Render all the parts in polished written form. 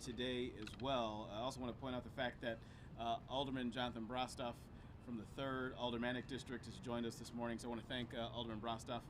today as well. I also want to point out the fact that Alderman Jonathan Brostoff from the 3rd Aldermanic District has joined us this morning, so I want to thank Alderman Brostoff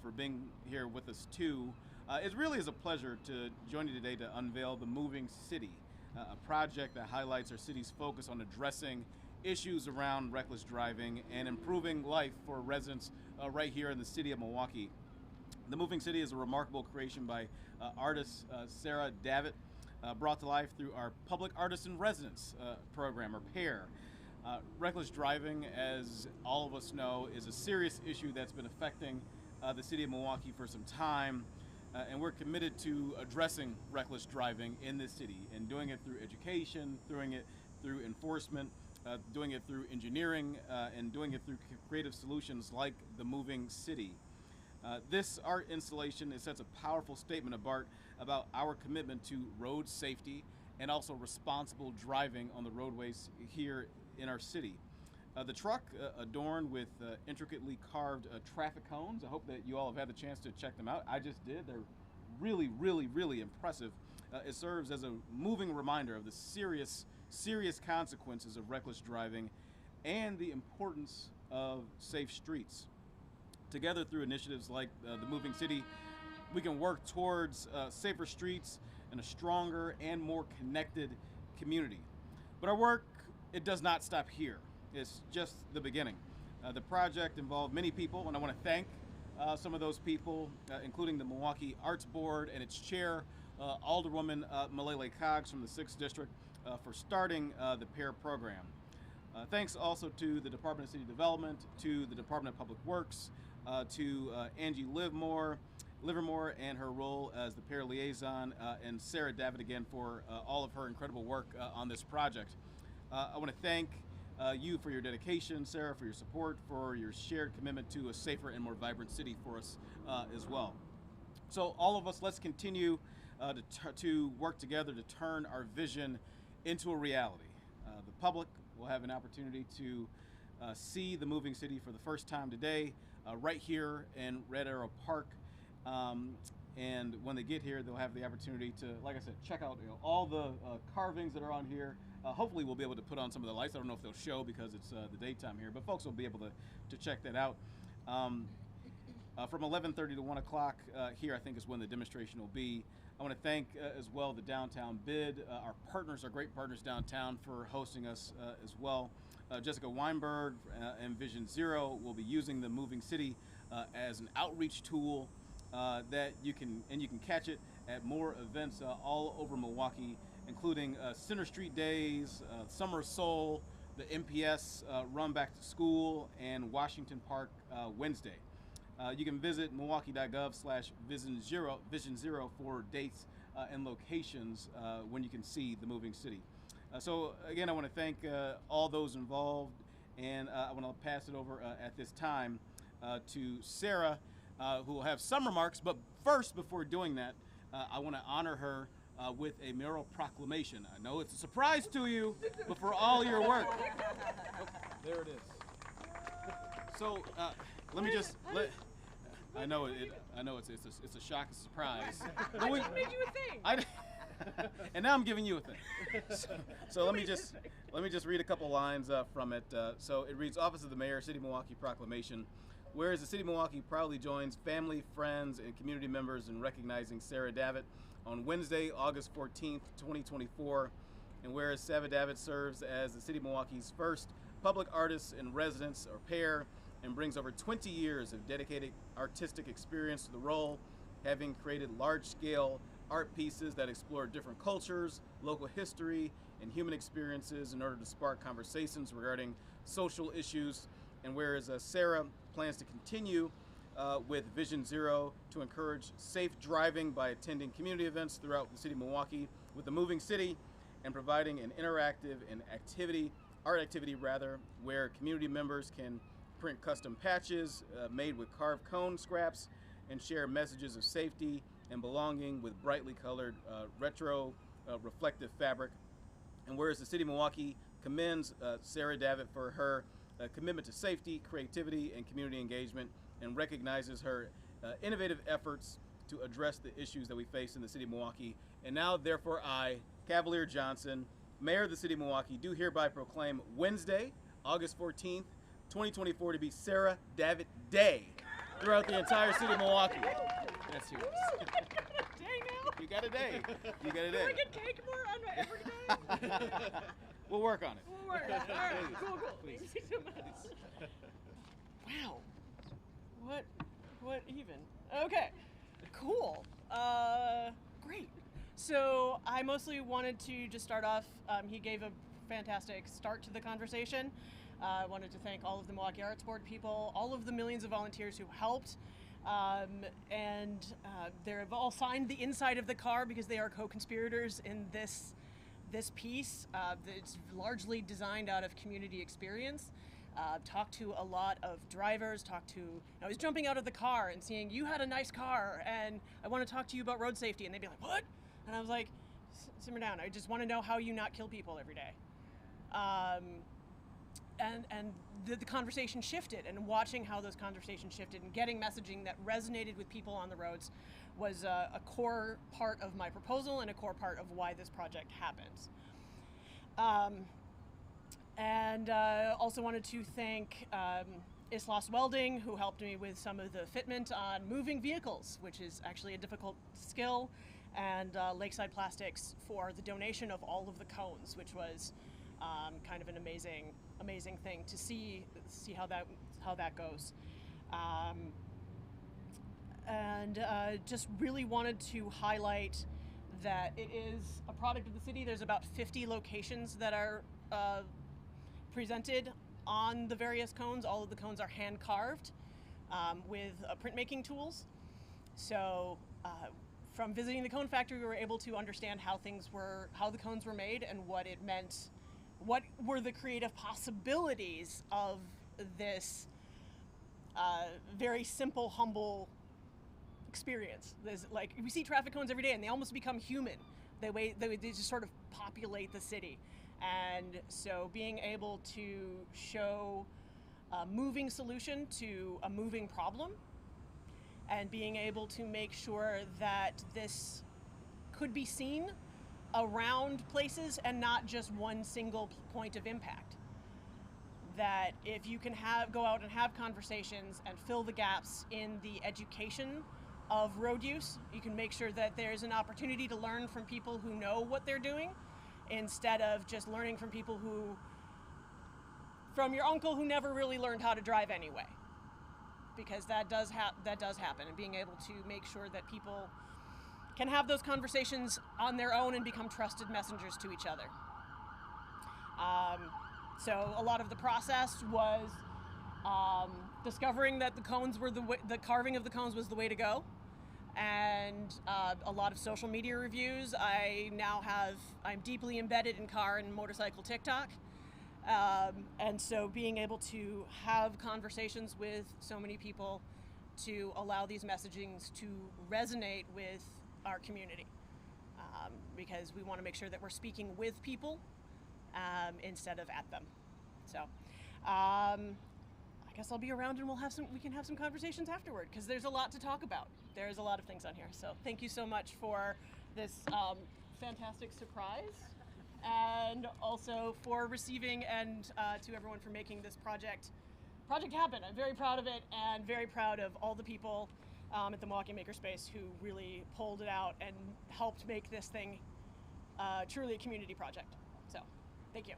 for being here with us too. It really is a pleasure to join you today to unveil the Moving City, a project that highlights our city's focus on addressing issues around reckless driving and improving life for residents right here in the city of Milwaukee. The Moving City is a remarkable creation by artist Sarah Davitt, brought to life through our Public Artist in Residence program, or PAIR. Reckless driving, as all of us know, is a serious issue that's been affecting the city of Milwaukee for some time, and we're committed to addressing reckless driving in this city and doing it through education, doing it through enforcement, doing it through engineering, and doing it through creative solutions like the Moving City. This art installation sets a powerful statement about our commitment to road safety and also responsible driving on the roadways here in our city. The truck, adorned with intricately carved traffic cones, I hope that you all have had the chance to check them out. I just did. They're really impressive. It serves as a moving reminder of the serious consequences of reckless driving and the importance of safe streets. Together, through initiatives like the Moving City, we can work towards safer streets and a stronger and more connected community. But our work, it does not stop here. It's just the beginning. The project involved many people, and I want to thank some of those people, including the Milwaukee Arts Board and its chair, Alderwoman Malele Coggs from the 6th District, for starting the PAIR program. Thanks also to the Department of City Development, to the Department of Public Works, to Angie Livermore and her role as the PAIR liaison, and Sarah Davitt again for all of her incredible work on this project. I want to thank you for your dedication, Sarah, for your support, for your shared commitment to a safer and more vibrant city for us as well. So all of us, let's continue to work together to turn our vision into a reality. The public will have an opportunity to see the Moving City for the first time today, right here in Red Arrow Park. And when they get here, they'll have the opportunity to, like I said, check out all the carvings that are on here. Hopefully we'll be able to put on some of the lights. I don't know if they'll show because it's the daytime here, but folks will be able to check that out. From 11:30 to 1 o'clock here, I think, is when the demonstration will be. I want to thank as well the Downtown Bid, our partners, our great partners downtown, for hosting us as well. Jessica Weinberg and Vision Zero will be using the Moving City as an outreach tool that you can catch it at more events all over Milwaukee, including Center Street Days, Summer of Soul, the MPS Run Back to School, and Washington Park Wednesday. You can visit milwaukee.gov/Vision Zero for dates and locations when you can see the Moving City. So again, I want to thank all those involved, and I want to pass it over at this time to Sarah, who will have some remarks. But first, before doing that, I want to honor her with a mayoral proclamation. I know it's a surprise to you, but for all your work. Oh, there it is. So let me just let. I know it's a shock and surprise. I just made you a thing. And now I'm giving you a thing. So let me just read a couple lines from it. So it reads: Office of the Mayor, City of Milwaukee Proclamation. Whereas the City of Milwaukee proudly joins family, friends, and community members in recognizing Sarah Davitt on Wednesday, August 14th, 2024. And whereas Sarah Davitt serves as the City of Milwaukee's first Public Artist in Residence, or PAIR, and brings over 20 years of dedicated artistic experience to the role, having created large-scale art pieces that explore different cultures, local history, and human experiences in order to spark conversations regarding social issues. And whereas Sarah plans to continue with Vision Zero to encourage safe driving by attending community events throughout the city of Milwaukee with the Moving City, and providing an interactive and art activity where community members can print custom patches made with carved cone scraps and share messages of safety and belonging with brightly colored retro reflective fabric. And whereas the City of Milwaukee commends Sarah Davitt for her commitment to safety, creativity, and community engagement, and recognizes her innovative efforts to address the issues that we face in the City of Milwaukee. And now, therefore, I, Cavalier Johnson, Mayor of the City of Milwaukee, do hereby proclaim Wednesday, August 14th, 2024 to be Sarah Davitt Day throughout the entire City of Milwaukee. That's yours. You got a day. You got a day. Do I get cake more on my every day? We'll work on it. We'll work on it. All right, cool. Thank you so much. Wow. What even? Okay, cool. Great. So I mostly wanted to just start off, he gave a fantastic start to the conversation. I wanted to thank all of the Milwaukee Arts Board people, all of the millions of volunteers who helped, and they've all signed the inside of the car because they are co-conspirators in this piece. It's largely designed out of community experience. Talked to a lot of drivers, I was jumping out of the car and seeing, you had a nice car and I want to talk to you about road safety, and they'd be like, what? And I was like, simmer down, I just want to know how you not kill people every day. And the conversation shifted, and watching how those conversations shifted and getting messaging that resonated with people on the roads was a core part of my proposal and a core part of why this project happens. And also wanted to thank Islas Welding, who helped me with some of the fitment on moving vehicles, which is actually a difficult skill, and Lakeside Plastics for the donation of all of the cones, which was kind of an amazing thing to see how that goes. And just really wanted to highlight that it is a product of the city. There's about 50 locations that are presented on the various cones. All of the cones are hand carved with printmaking tools. So from visiting the cone factory, we were able to understand how the cones were made and what it meant, what were the creative possibilities of this very simple, humble experience. There's, like, we see traffic cones every day and they almost become human. They just sort of populate the city. And so being able to show a moving solution to a moving problem, and being able to make sure that this could be seen around places and not just one single point of impact. That if you can go out and have conversations and fill the gaps in the education of road use, you can make sure that there's an opportunity to learn from people who know what they're doing, instead of just learning from people from your uncle who never really learned how to drive anyway. Because that does happen, and being able to make sure that people can have those conversations on their own and become trusted messengers to each other. So a lot of the process was discovering that the carving of the cones was the way to go, and a lot of social media reviews. I'm deeply embedded in car and motorcycle TikTok. And so being able to have conversations with so many people to allow these messagings to resonate with our community, because we want to make sure that we're speaking with people instead of at them. So I guess I'll be around and we can have some conversations afterward, because there's a lot to talk about. There's a lot of things on here. So thank you so much for this fantastic surprise. And also for receiving, and to everyone for making this project happen. I'm very proud of it, and very proud of all the people at the Milwaukee Makerspace who really pulled it out and helped make this thing truly a community project. So, thank you.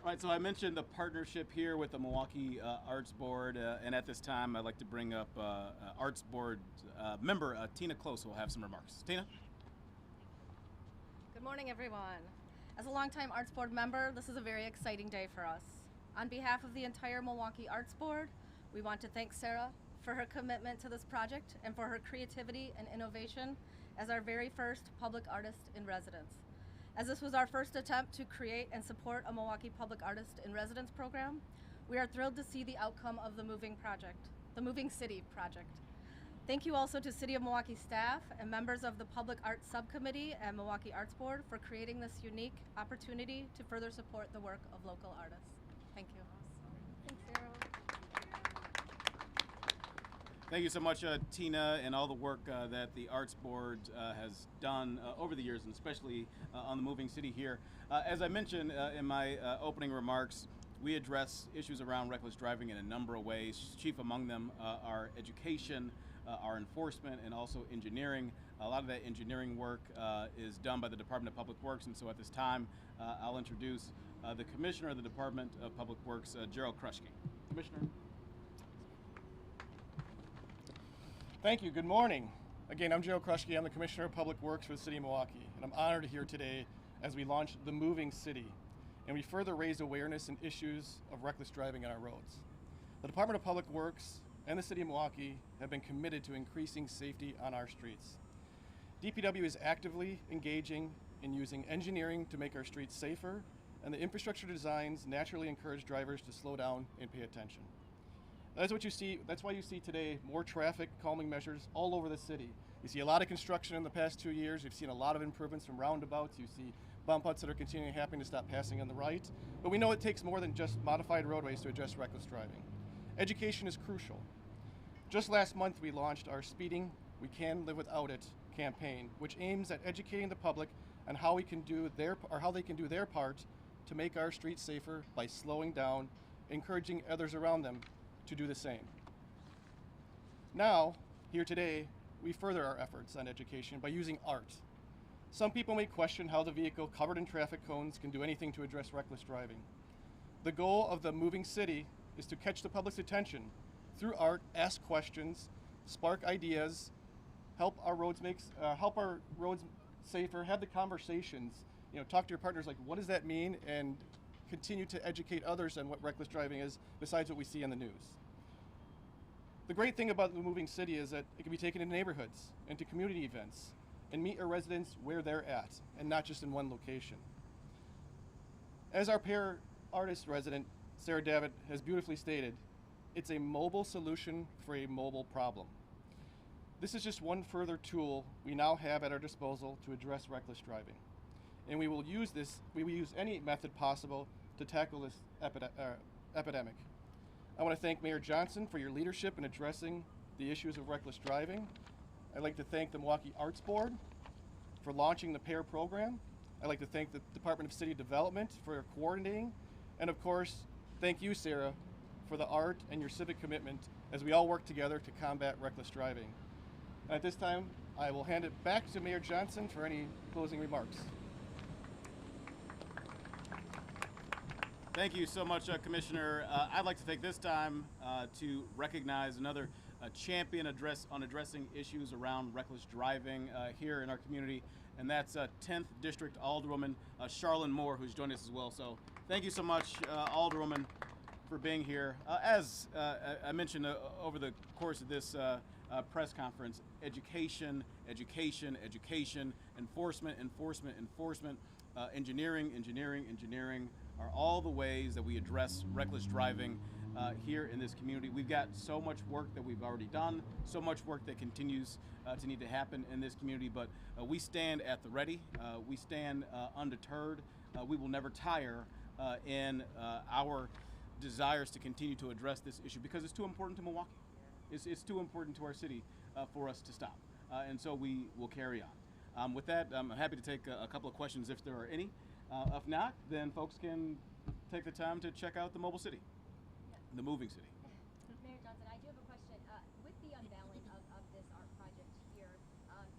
All right, so I mentioned the partnership here with the Milwaukee Arts Board, and at this time I'd like to bring up Arts Board member Tina Close, who will have some remarks. Tina? Good morning, everyone. As a longtime Arts Board member, this is a very exciting day for us. On behalf of the entire Milwaukee Arts Board, we want to thank Sarah for her commitment to this project and for her creativity and innovation as our very first public artist in residence. As this was our first attempt to create and support a Milwaukee Public Artist in Residence program, we are thrilled to see the outcome of the Moving City project. Thank you also to City of Milwaukee staff and members of the Public Arts Subcommittee and Milwaukee Arts Board for creating this unique opportunity to further support the work of local artists. Thank you. Thanks, Sarah. Thank you so much, Tina, and all the work that the Arts Board has done over the years, and especially on the moving city here. As I mentioned in my opening remarks, we address issues around reckless driving in a number of ways. Chief among them are education, our enforcement, and also engineering. A lot of that engineering work is done by the Department of Public Works, and so at this time, I'll introduce the Commissioner of the Department of Public Works, Gerald Kruschke. Commissioner. Thank you. Good morning. Again, I'm Gerald Kruschke. I'm the Commissioner of Public Works for the City of Milwaukee, and I'm honored to be here today as we launch the Moving City, and we further raise awareness and issues of reckless driving on our roads. The Department of Public Works and the City of Milwaukee have been committed to increasing safety on our streets. DPW is actively engaging in using engineering to make our streets safer, and the infrastructure designs naturally encourage drivers to slow down and pay attention. That's what you see. That's why you see today more traffic calming measures all over the city. You see a lot of construction in the past 2 years. You've seen a lot of improvements from roundabouts. You see bump outs that are continuing happening to stop passing on the right. But we know it takes more than just modified roadways to address reckless driving. Education is crucial. Just last month we launched our Speeding We Can Live Without It campaign, which aims at educating the public on how they can do their part to make our streets safer by slowing down, encouraging others around them to do the same. Now, here today, we further our efforts on education by using art. Some people may question how the vehicle covered in traffic cones can do anything to address reckless driving. The goal of the Moving City is to catch the public's attention through art, ask questions, spark ideas, help our roads safer, have the conversations, talk to your partners like, what does that mean? And continue to educate others on what reckless driving is besides what we see on the news. The great thing about the Moving City is that it can be taken into neighborhoods, into community events, and meet our residents where they're at, and not just in one location. As our pair artist resident, Sarah Davitt, has beautifully stated, it's a mobile solution for a mobile problem. This is just one further tool we now have at our disposal to address reckless driving. And we will use any method possible to tackle this epidemic. I want to thank Mayor Johnson for your leadership in addressing the issues of reckless driving. I'd like to thank the Milwaukee Arts Board for launching the PAIR program. I'd like to thank the Department of City Development for coordinating. And of course, thank you, Sarah, for the art and your civic commitment as we all work together to combat reckless driving. And at this time, I will hand it back to Mayor Johnson for any closing remarks. Thank you so much, Commissioner. I'd like to take this time to recognize another champion on addressing issues around reckless driving here in our community, and that's 10th District Alderwoman Charlene Moore, who's joined us as well. So thank you so much, Alderwoman, for being here. As I mentioned over the course of this press conference, education, education, education, enforcement, enforcement, enforcement, engineering, engineering, engineering are all the ways that we address reckless driving here in this community. We've got so much work that we've already done, so much work that continues to need to happen in this community, but we stand at the ready. We stand undeterred. We will never tire in our desires to continue to address this issue because it's too important to Milwaukee. It's too important to our city for us to stop. And so we will carry on. With that, I'm happy to take a couple of questions if there are any. If not, then folks can take the time to check out the mobile city, the moving city. Mayor Johnson, I do have a question. With the unveiling of this art project here,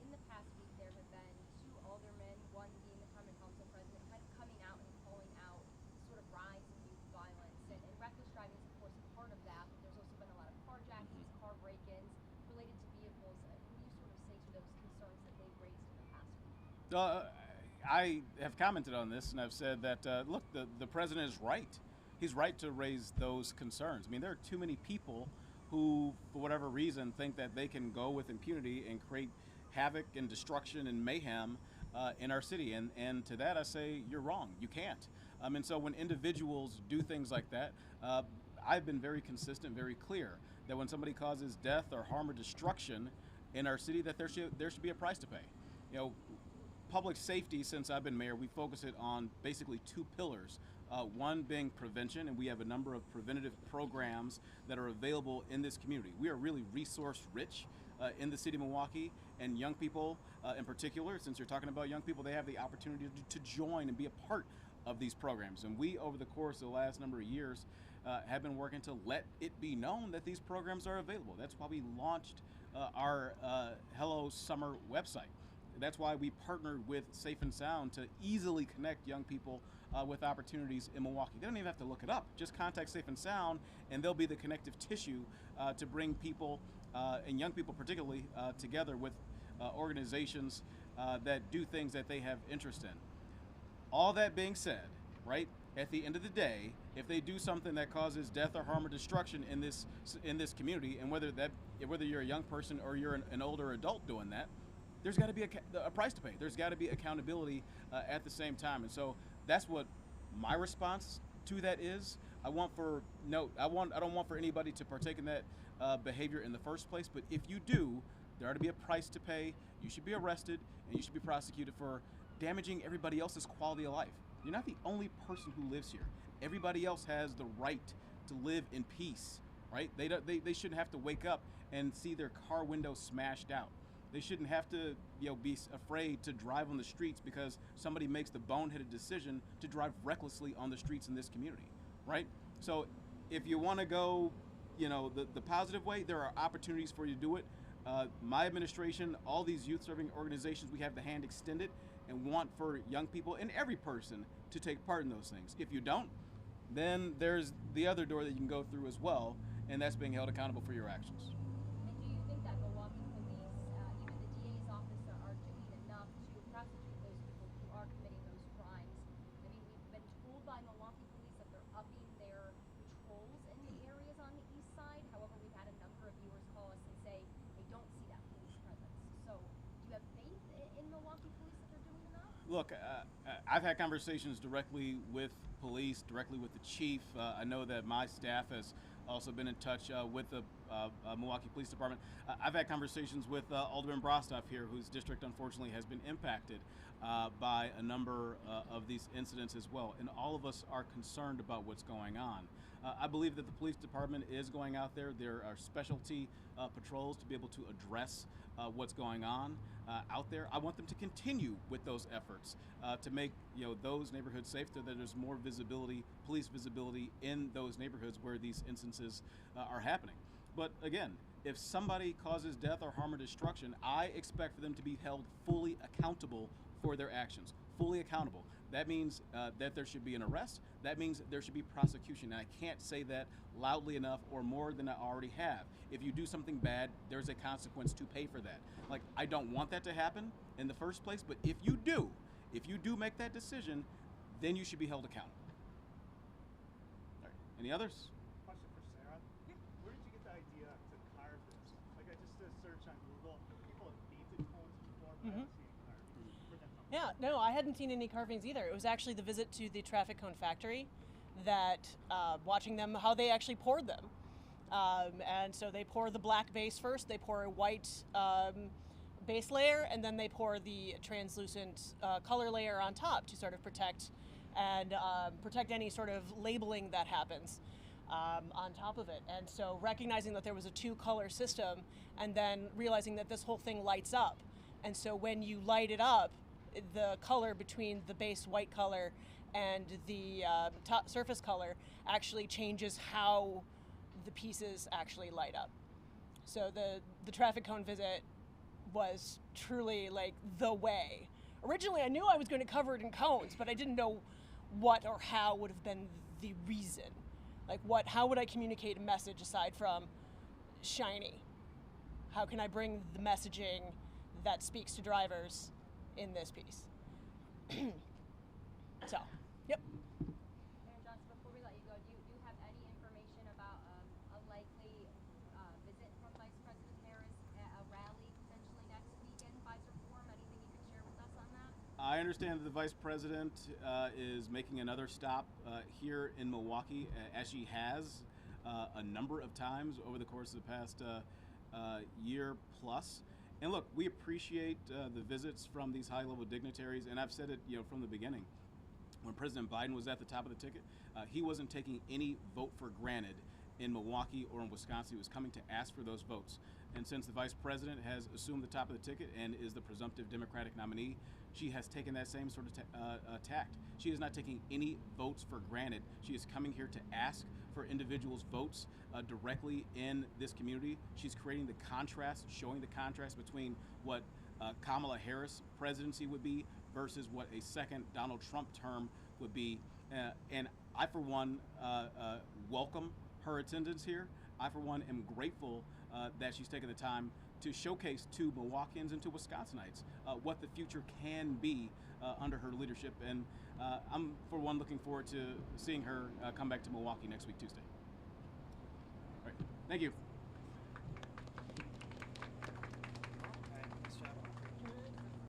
in the past week there have been two aldermen, one being the common council president, kind of coming out and calling out sort of rise in youth violence. And reckless driving is, of course, a part of that, but there's also been a lot of carjackings, car break-ins related to vehicles. What do you sort of say to those concerns that they've raised in the past week? I have commented on this, and I've said that, look, the president is right. He's right to raise those concerns. I mean, there are too many people who, for whatever reason, think that they can go with impunity and create havoc and destruction and mayhem in our city. And to that, I say, you're wrong. You can't. And so when individuals do things like that, I've been very consistent, very clear that when somebody causes death or harm or destruction in our city, that there should be a price to pay. Public safety, since I've been mayor, we focus it on basically two pillars One being prevention, and we have a number of preventative programs that are available in this community. We are really resource rich in the city of Milwaukee, and young people in particular, since you're talking about young people, they have the opportunity to join and be a part of these programs. And we, over the course of the last number of years, have been working to let it be known that these programs are available. That's why we launched our Hello Summer website. That's why we partnered with Safe and Sound to easily connect young people with opportunities in Milwaukee. They don't even have to look it up. Just contact Safe and Sound, and they'll be the connective tissue to bring people, and young people particularly, together with organizations that do things that they have interest in. All that being said, right, at the end of the day, if they do something that causes death or harm or destruction in this community, and whether you're a young person or you're an older adult doing that, there's got to be a price to pay. There's got to be accountability at the same time. And so that's what my response to that is. I don't want for anybody to partake in that behavior in the first place, but if you do, there ought to be a price to pay. You should be arrested, and you should be prosecuted for damaging everybody else's quality of life. You're not the only person who lives here. Everybody else has the right to live in peace, right? They shouldn't have to wake up and see their car window smashed out. They shouldn't have to, be afraid to drive on the streets because somebody makes the boneheaded decision to drive recklessly on the streets in this community, right? So if you want to go, the positive way, there are opportunities for you to do it. My administration, all these youth-serving organizations, we have the hand extended and want for young people and every person to take part in those things. If you don't, then there's the other door that you can go through as well, and that's being held accountable for your actions. And do you think that Milwaukee police, even the DA's office, are doing enough to prosecute those people who are committing those crimes? I mean, we've been told by Milwaukee police that they're upping their patrols in the areas on the east side. However, we've had a number of viewers call us and say they don't see that police presence. So do you have faith in Milwaukee police that they're doing enough? Look, I've had conversations directly with police, directly with the chief. I know that my staff has also been in touch with the Milwaukee Police Department. I've had conversations with Alderman Brostoff here, whose district unfortunately has been impacted by a number of these incidents as well. And all of us are concerned about what's going on. I believe that the police department is going out there. There are specialty patrols to be able to address what's going on out there. I want them to continue with those efforts to make those neighborhoods safe, so that there's more visibility, police visibility in those neighborhoods where these instances are happening. But again, if somebody causes death or harm or destruction, I expect for them to be held fully accountable for their actions. Fully accountable. That means that there should be an arrest. That means there should be prosecution. And I can't say that loudly enough or more than I already have. If you do something bad, there's a consequence to pay for that. Like, I don't want that to happen in the first place, but if you do make that decision, then you should be held accountable. All right. Any others? Question for Sarah. Yeah. Where did you get the idea to carve this? Like, I just did a search on Google. People have painted cones before, but I haven't seen it carved. Where'd that come from? Yeah, no, I hadn't seen any carvings either. It was actually the visit to the traffic cone factory that watching them, how they actually poured them. And so they pour the black base first, they pour a white base layer, and then they pour the translucent color layer on top to sort of protect any sort of labeling that happens on top of it. And so recognizing that there was a two-color system, and then realizing that this whole thing lights up. And so when you light it up, the color between the base white color and the top surface color actually changes how the pieces actually light up. So the traffic cone visit was truly like the way. Originally, I knew I was going to cover it in cones, but I didn't know what or how would have been the reason. Like how would I communicate a message aside from shiny? How can I bring the messaging that speaks to drivers in this piece? So, yep. Aaron Johnson, before we let you go, do you have any information about a likely visit from Vice President Harris at a rally potentially next week in Pfizer Forum? Anything you could share with us on that? I understand that the Vice President is making another stop here in Milwaukee, as she has a number of times over the course of the past year plus. And look, we appreciate the visits from these high-level dignitaries, and I've said it, from the beginning. when President Biden was at the top of the ticket, he wasn't taking any vote for granted in Milwaukee or in Wisconsin. He was coming to ask for those votes. And since the vice president has assumed the top of the ticket and is the presumptive Democratic nominee, she has taken that same sort of tact. She is not taking any votes for granted. She is coming here to ask for individuals' votes directly in this community. She's creating the contrast, showing the contrast between what Kamala Harris presidency would be versus what a second Donald Trump term would be. And I, for one, welcome her attendance here. I, for one, am grateful that she's taken the time to showcase to Milwaukeeans and to Wisconsinites what the future can be under her leadership. And I'm, for one, looking forward to seeing her come back to Milwaukee next week, Tuesday. All right. Thank you.